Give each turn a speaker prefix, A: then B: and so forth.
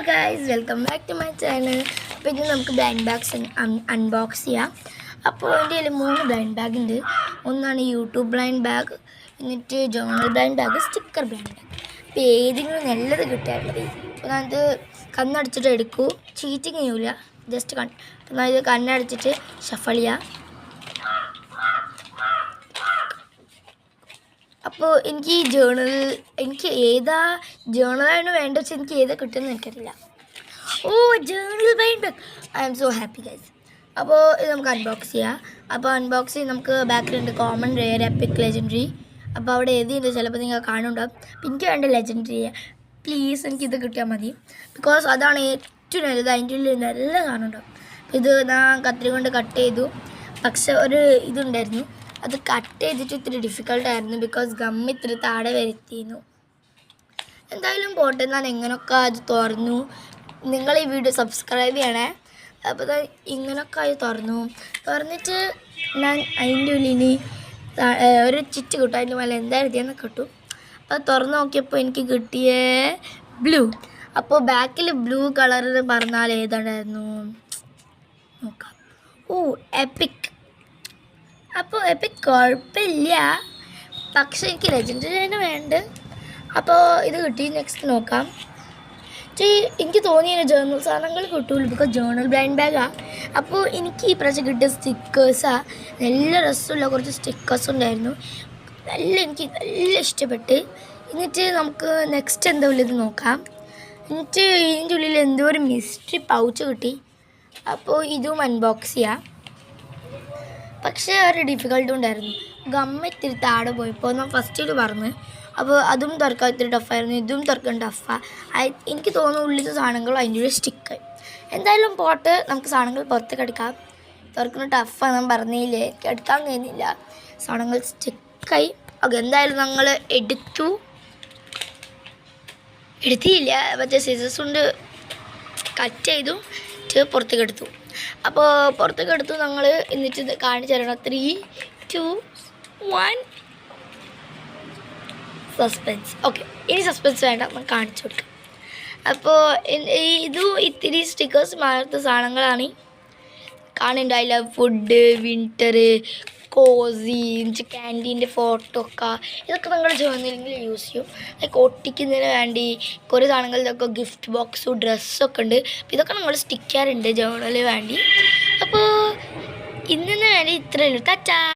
A: guys, welcome back to my channel. അപ്പോൾ ഇന്ന് നമുക്ക് ബ്ലൈൻഡ് ബാഗ്സ് അൺബോക്സ് ചെയ്യാം. അപ്പോൾ എൻ്റെ കയ്യിൽ 3 ബ്ലൈൻഡ് ബാഗ് ഉണ്ട്. ഒന്നാണ് യൂട്യൂബ് ബ്ലൈൻഡ് ബാഗ്, എന്നിട്ട് journal blind bag, sticker blind bag. അപ്പോൾ ഏതെങ്കിലും നല്ലത് കിട്ടാറുള്ളത്. അപ്പോൾ ഞാനത് കണ്ണടച്ചിട്ട് എടുക്കൂ, ചീറ്റിങ് ചെയ്യൂല, ജസ്റ്റ് അപ്പോൾ ഞാൻ ഇത് കണ്ണടച്ചിട്ട് ഷഫൾ ചെയ്യാം. അപ്പോൾ എനിക്ക് ഈ എനിക്ക് ഏതാ ജേർണലാണ് വേണ്ടത് വെച്ചാൽ എനിക്ക് ഏതാ കിട്ടുമെന്ന് എനിക്കറിയില്ല. Oh, journal blind bag, I am so happy guys. അപ്പോൾ ഇത് നമുക്ക് അൺബോക്സ് ചെയ്യാം. അപ്പോൾ അൺബോക്സ് ചെയ്ത് നമുക്ക് ബാക്കിലുണ്ട് കോമൺ, റെയർ, എപ്പിക്, ലെജൻഡറി. അപ്പോൾ അവിടെ എഴുതിയുണ്ട്, ചിലപ്പോൾ നിങ്ങൾ കാണുന്നുണ്ടാവും. അപ്പോൾ എനിക്ക് വേണ്ട ലെജൻഡറി, പ്ലീസ് എനിക്കിത് കിട്ടിയാൽ മതി. ബിക്കോസ് അതാണ് ഏറ്റവും നല്ലത്, അതിൻ്റെ ഉള്ളിൽ നല്ല കാണുന്നുണ്ടാവും. അപ്പോൾ ഇത് ഞാൻ കത്രി കൊണ്ട് കട്ട് ചെയ്തു. പക്ഷെ ഒരു ഇതുണ്ടായിരുന്നു, അത് കട്ട് ചെയ്തിട്ട് ഇത്തിരി ഡിഫിക്കൽട്ടായിരുന്നു, ബിക്കോസ് ഗമ്മ് ഇത്തിരി താഴെ വരുത്തിയിരുന്നു. എന്തായാലും പോട്ടെ, ഞാൻ എങ്ങനെയൊക്കെ അത് തുറന്നു. നിങ്ങൾ ഈ വീഡിയോ സബ്സ്ക്രൈബ് ചെയ്യണേ. അപ്പോൾ ഇങ്ങനെയൊക്കെ അത് തുറന്നിട്ട് ഞാൻ അതിൻ്റെ ഉള്ളിൽ ഒരു ചിറ്റ് കിട്ടും, അതിൻ്റെ മേലെ എന്താ എഴുതിയെന്ന് കിട്ടും. അപ്പോൾ തുറന്ന് നോക്കിയപ്പോൾ എനിക്ക് കിട്ടിയ ബ്ലൂ. അപ്പോൾ ബാക്കിൽ ബ്ലൂ കളറിൽ പറഞ്ഞാൽ ഏതാണ്ടായിരുന്നു നോക്കാം. ഓ, എപ്പിക്. അപ്പോൾ എപ്പിക് കുഴപ്പമില്ല, പക്ഷേ എനിക്ക് ലെജൻഡറി തന്നെ വേണ്ട. അപ്പോൾ ഇത് കിട്ടി. നെക്സ്റ്റ് നോക്കാം. എനിക്ക് തോന്നിയ ജേർണൽ സാധനങ്ങൾ കിട്ടുള്ളൂ, ബിക്കോസ് ജേർണൽ ബ്ലൈൻഡ് ബാഗാണ്. അപ്പോൾ എനിക്ക് ഈ പ്രാവശ്യം കിട്ടിയ സ്റ്റിക്കേഴ്സാണ്. നല്ല രസമുള്ള കുറച്ച് സ്റ്റിക്കേഴ്സ് ഉണ്ടായിരുന്നു, എനിക്ക് നല്ല ഇഷ്ടപ്പെട്ട്. എന്നിട്ട് നമുക്ക് നെക്സ്റ്റ് എന്താ ഉള്ളത് നോക്കാം. എന്നിട്ട് ഇതിൻ്റെ ഉള്ളിൽ എന്തോ ഒരു മിസ്റ്ററി പൗച്ച് കിട്ടി. അപ്പോൾ ഇതും അൺബോക്സ് ചെയ്യാം. പക്ഷേ ഒരു ഡിഫിക്കൽട്ടും ഉണ്ടായിരുന്നു, ഗമ്മ ഇത്തിരി താഴെ പോയപ്പോൾ ഞാൻ ഫസ്റ്റിൽ പറഞ്ഞു. അപ്പോൾ അതും തുറക്കാൻ ഇത്തിരി ടഫായിരുന്നു, ഇതും തുറക്കാൻ ടഫാണ്. എനിക്ക് തോന്നുന്നു ഉള്ളിലത്തെ സാധനങ്ങൾ അതിൻ്റെ ഉള്ളിൽ സ്റ്റിക്കായി. എന്തായാലും പോട്ട്, നമുക്ക് സാധനങ്ങൾ പുറത്തേക്ക് എടുക്കാം. തുറക്കുന്ന ടഫാണ്, ഞാൻ പറഞ്ഞില്ലേ, എടുക്കാൻ കഴിയുന്നില്ല, സാധനങ്ങൾ സ്റ്റിക്കായി. ഓക്കെ, എന്തായാലും ഞങ്ങൾ എടുത്തില്ല, മറ്റേ സീസേഴ്സ് കൊണ്ട് കട്ട് ചെയ്തു പുറത്തേക്ക് എടുത്തു. അപ്പോൾ പുറത്തേക്ക് എടുത്തു ഞങ്ങൾ. എന്നിട്ട് കാണിച്ചു തരണം. 3, 2, 1 സസ്പെൻസ്. ഓക്കെ, ഇനി സസ്പെൻസ് വേണ്ട, നമുക്ക് കാണിച്ചു കൊടുക്കാം. അപ്പോൾ ഇത്തിരി സ്റ്റിക്കേഴ്സ് മാറാത്ത സാധനങ്ങളാണ് കാണുന്നുണ്ട്. I love food, winter, cosy, ക്യാൻറ്റീൻ്റെ ഫോട്ടോ ഒക്കെ, ഇതൊക്കെ നിങ്ങൾ ജേർണലിൽ യൂസ് ചെയ്യും. ലൈക്ക് ഒട്ടിക്കുന്നതിന് വേണ്ടി കുറേ സാധനങ്ങൾ, ഇതൊക്കെ ഗിഫ്റ്റ് ബോക്സും ഡ്രസ്സൊക്കെ ഉണ്ട്. അപ്പോൾ ഇതൊക്കെ നമ്മൾ സ്റ്റിക്ക് ചെയ്യാറുണ്ട് ജേർണലിന് വേണ്ടി. അപ്പോൾ ഇന്നിന് വേണ്ടി ഇത്രയേ ഉള്ളൂ. ടാറ്റാ.